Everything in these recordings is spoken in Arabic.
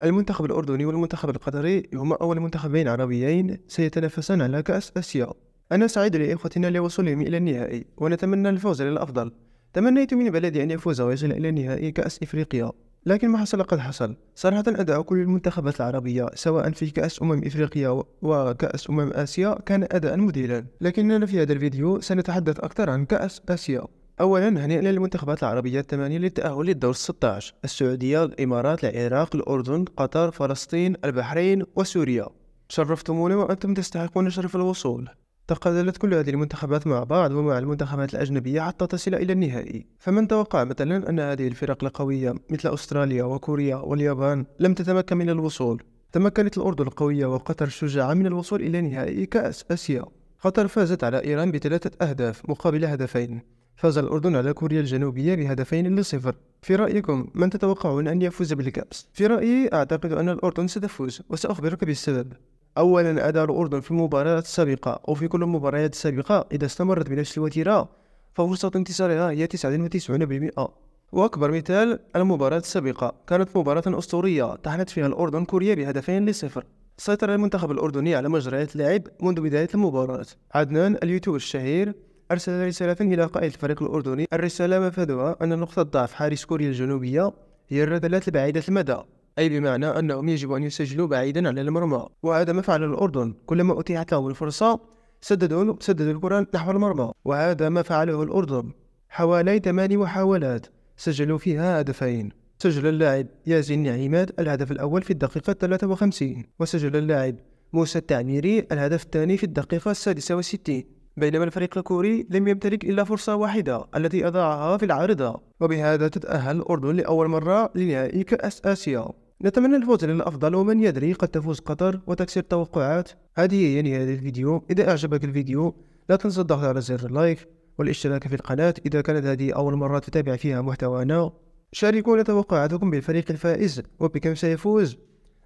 المنتخب الأردني والمنتخب القطري هما أول منتخبين عربيين سيتنافسان على كأس آسيا. أنا سعيد لإخوتنا لوصولهم إلى النهائي ونتمنى الفوز للأفضل. تمنيت من بلدي أن يفوز ويصل إلى نهائي كأس إفريقيا، لكن ما حصل قد حصل. صراحة أداء كل المنتخبات العربية سواء في كأس إفريقيا وكأس آسيا كان أداء مذهلا، لكننا في هذا الفيديو سنتحدث أكثر عن كأس آسيا. أولا، هنيئا للمنتخبات العربية الثمانية للتأهل للدور 16: السعودية، الإمارات، العراق، الأردن، قطر، فلسطين، البحرين وسوريا. شرفتمونا وأنتم تستحقون شرف الوصول. تقاتلت كل هذه المنتخبات مع بعض ومع المنتخبات الأجنبية حتى تصل إلى النهائي، فمن توقع مثلا أن هذه الفرق القوية مثل أستراليا وكوريا واليابان لم تتمكن من الوصول؟ تمكنت الأردن القوية وقطر الشجاعة من الوصول إلى نهائي كأس آسيا. قطر فازت على إيران ب3 أهداف مقابل هدفين. فاز الأردن على كوريا الجنوبية ب2-0. في رأيكم من تتوقعون أن يفوز بالكأس؟ في رأيي أعتقد أن الأردن ستفوز، وسأخبرك بالسبب. أولا، أداء الأردن في المباريات السابقة أو في كل المباريات السابقة إذا استمرت بنفس الوتيرة ففرصة انتصارها هي 99%. وأكبر مثال المباراة السابقة كانت مباراة أسطورية طحنت فيها الأردن كوريا ب2-0. سيطر المنتخب الأردني على مجريات اللعب منذ بداية المباراة. عدنان اليوتيوب الشهير أرسل رسالة إلى قائد الفريق الأردني. الرسالة مفادها أن نقطة ضعف حارس كوريا الجنوبية هي الركلات البعيدة المدى، أي بمعنى أنهم يجب أن يسجلوا بعيدا عن المرمى، وهذا ما فعل الأردن. كلما أتيحت لهم الفرصة سددوا الكرة نحو المرمى، وهذا ما فعله الأردن. حوالي 8 محاولات سجلوا فيها هدفين. سجل اللاعب ياسين نعيمات الهدف الأول في الدقيقة 53، وسجل اللاعب موسى التعميري الهدف الثاني في الدقيقة 66، بينما الفريق الكوري لم يمتلك إلا فرصة واحدة التي أضاعها في العارضة. وبهذا تتأهل الأردن لأول مرة لنهائي كأس آسيا. نتمنى الفوز للأفضل، ومن يدري قد تفوز قطر وتكسر التوقعات. هذه هي نهاية الفيديو. إذا أعجبك الفيديو لا تنسى الضغط على زر اللايك والاشتراك في القناة إذا كانت هذه أول مرة تتابع فيها محتوانا. شاركونا توقعاتكم بالفريق الفائز وبكم سيفوز.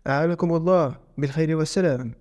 أعانكم الله بالخير والسلام.